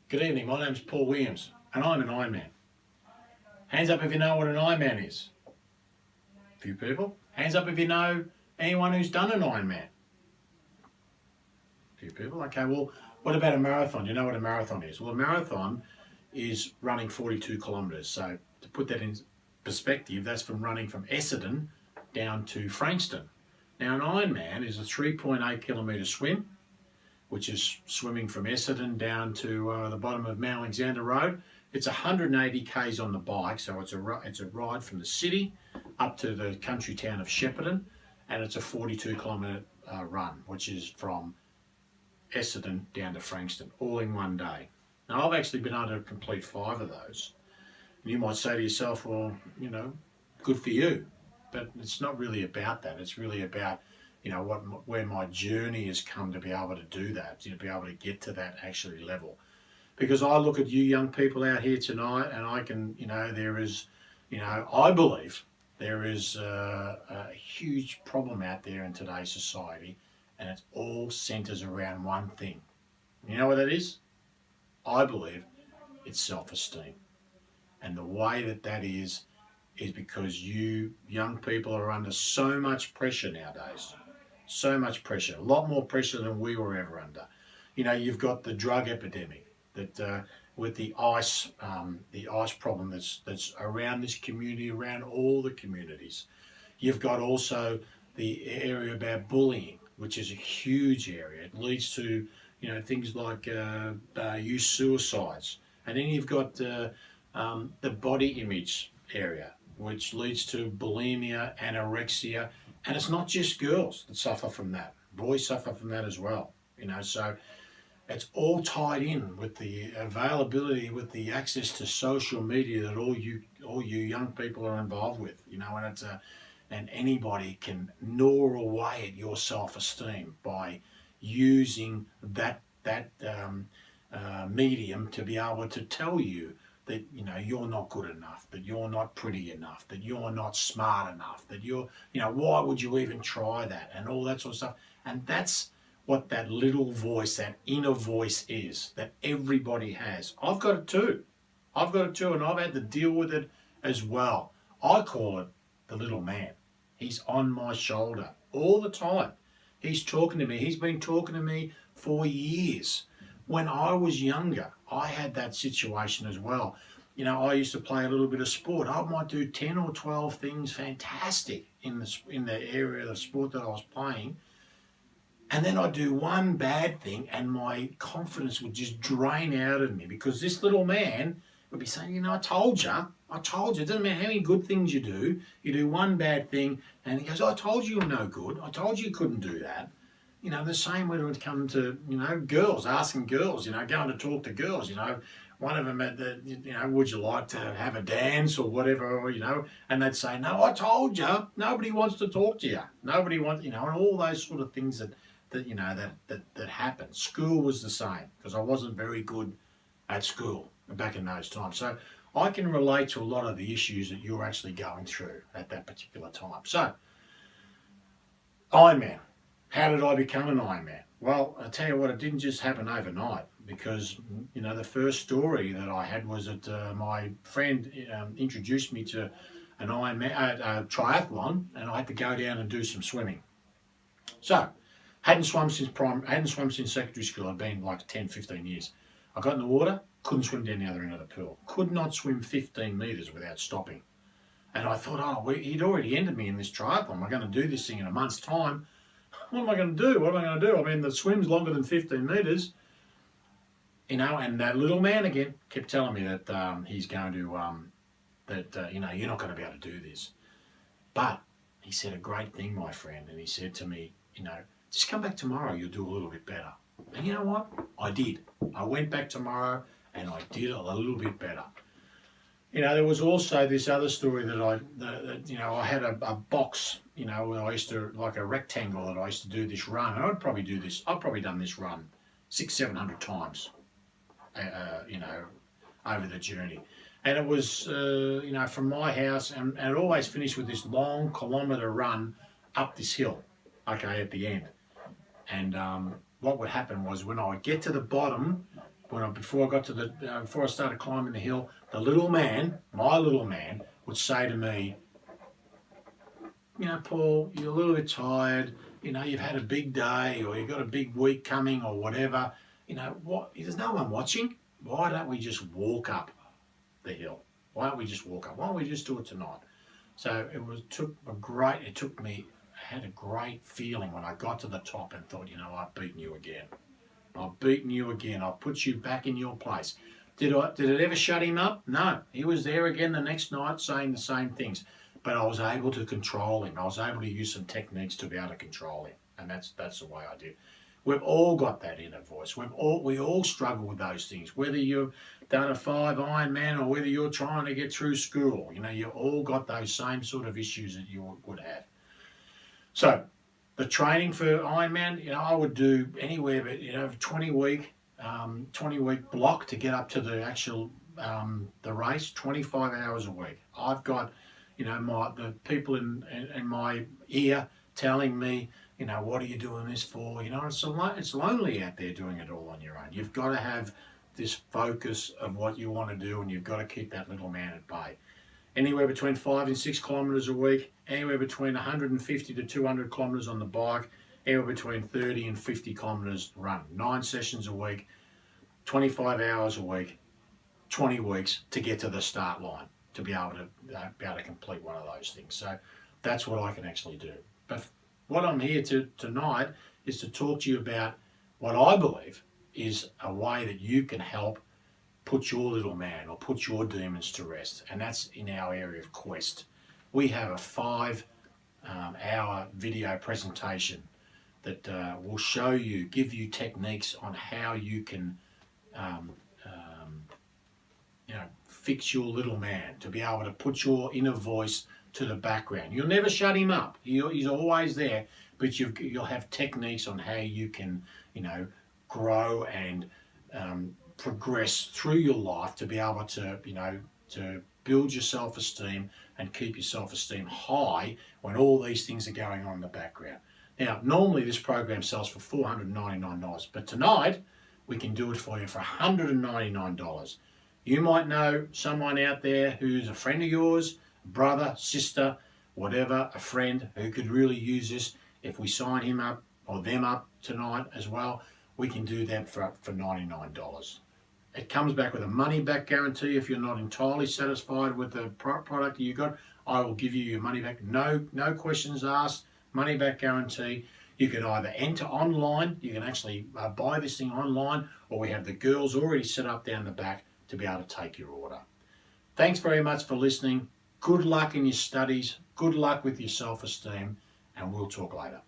Good evening, my name's Paul Williams and I'm an Ironman. Hands up if you know what an Ironman is. A few people. Hands up if you know anyone who's done an Ironman. A few people. Okay, well, what about a marathon? You know what a marathon is? Well, a marathon is running 42 kilometres. So to put that in perspective, that's from running from Essendon down to Frankston. Now an Ironman is a 3.8 kilometre swim, which is swimming from Essendon down to the bottom of Mount Alexander Road. It's 180 k's on the bike, so it's a ride from the city up to the country town of Shepparton, and it's a 42 kilometre run, which is from Essendon down to Frankston, all in one day. Now I've actually been able to complete 5 of those. And you might say to yourself, well, you know, good for you. But it's not really about that. It's really about, you know, where my journey has come to be able to do that, to be able to get to that actually level. Because I look at you young people out here tonight and I can, you know, there is, you know, I believe there is a huge problem out there in today's society, and it all centers around one thing. You know what that is? I believe it's self-esteem. And the way that is because you young people are under so much pressure nowadays. So much pressure, a lot more pressure than we were ever under. You know, you've got the drug epidemic that with the ice problem that's around this community, around all the communities. You've got also the area about bullying, which is a huge area. It leads to, you know, things like youth suicides, and then you've got the body image area, which leads to bulimia, anorexia. And it's not just girls that suffer from that. Boys suffer from that as well. You know, so it's all tied in with the availability, with the access to social media that all you young people are involved with. You know, and and anybody can gnaw away at your self-esteem by using that medium to be able to tell you that, you know, you're not good enough, that you're not pretty enough, that you're not smart enough, that you're, you know, why would you even try that, and all that sort of stuff. And that's what that little voice, that inner voice is, that everybody has. I've got it too. I've got it too, and I've had to deal with it as well. I call it the little man. He's on my shoulder all the time. He's talking to me. He's been talking to me for years. When I was younger, I had that situation as well. You know, I used to play a little bit of sport. I might do 10 or 12 things fantastic in the area of the sport that I was playing. And then I'd do one bad thing and my confidence would just drain out of me, because this little man would be saying, you know, I told you. It doesn't matter how many good things you do one bad thing and he goes, I told you you're no good. I told you you couldn't do that. You know, the same when it would come to, you know, girls, asking girls, you know, going to talk to girls, you know, one of them, you know, would you like to have a dance or whatever, you know, and they'd say, no, I told you, nobody wants to talk to you. Nobody wants, you know, and all those sort of things that you know, that happened. School was the same, because I wasn't very good at school back in those times. So I can relate to a lot of the issues that you're actually going through at that particular time. So, Ironman. How did I become an Ironman? Well, I tell you what, it didn't just happen overnight, because, you know, the first story that I had was that my friend introduced me to an Ironman, triathlon, and I had to go down and do some swimming. So, hadn't swum since secondary school. I'd been like 10, 15 years. I got in the water, couldn't swim down the other end of the pool. Could not swim 15 metres without stopping. And I thought, oh, he'd already ended me in this triathlon. We're going to do this thing in a month's time. What am I going to do? What am I going to do? I mean, the swim's longer than 15 metres, you know, and that little man again kept telling me that he's going to, you know, you're not going to be able to do this. But he said a great thing, my friend, and he said to me, you know, just come back tomorrow, you'll do a little bit better. And you know what? I did. I went back tomorrow and I did a little bit better. You know, there was also this other story that you know, I had a box, you know, where I used to, like a rectangle that I used to do this run. And I've probably done this run 600-700 times, you know, over the journey. And it was, you know, from my house, and it always finished with this long kilometre run up this hill, okay, at the end. And what would happen was, when I would get to the bottom, before I got to the before I started climbing the hill, the little man, my little man, would say to me, you know, Paul, you're a little bit tired. You know, you've had a big day, or you've got a big week coming, or whatever. You know what? There's no one watching. Why don't we just walk up the hill? Why don't we just walk up? Why don't we just do it tonight? So it took me. I had a great feeling when I got to the top and thought, you know, I've beaten you again. I've beaten you again. I've put you back in your place. Did it ever shut him up? No. He was there again the next night saying the same things. But I was able to control him. I was able to use some techniques to be able to control him. And that's the way I did. We've all got that inner voice. We all struggle with those things. Whether you've done a 5 Ironman or whether you're trying to get through school, you know, you all got those same sort of issues that you would have. So the training for Ironman, you know, I would do anywhere but, you know, 20-week block to get up to the actual the race, 25 hours a week. I've got, you know, the people in my ear telling me, you know, what are you doing this for? You know, it's lonely out there doing it all on your own. You've got to have this focus of what you want to do, and you've got to keep that little man at bay. Anywhere between 5 and 6 kilometres a week, anywhere between 150 to 200 kilometres on the bike, anywhere between 30 and 50 kilometres run. 9 sessions a week, 25 hours a week, 20 weeks to get to the start line, to be able to complete one of those things. So that's what I can actually do. But what I'm here tonight is to talk to you about what I believe is a way that you can help put your little man or put your demons to rest, and that's in our area of Quest. We have a 5-hour video presentation that will show you, give you techniques on how you can you know, fix your little man, to be able to put your inner voice to the background. You'll never shut him up. He's always there, but you'll have techniques on how you can, you know, grow and progress through your life to be able to, you know, to build your self-esteem and keep your self-esteem high when all these things are going on in the background. Now, normally this program sells for $499, but tonight we can do it for you for $199. You might know someone out there who's a friend of yours, brother, sister, whatever, a friend who could really use this. If we sign him up or them up tonight as well, we can do that for $99. It comes back with a money-back guarantee. If you're not entirely satisfied with the product that you got, I will give you your money back. No questions asked, money-back guarantee. You can either enter online, you can actually buy this thing online, or we have the girls already set up down the back to be able to take your order. Thanks very much for listening. Good luck in your studies. Good luck with your self-esteem, and we'll talk later.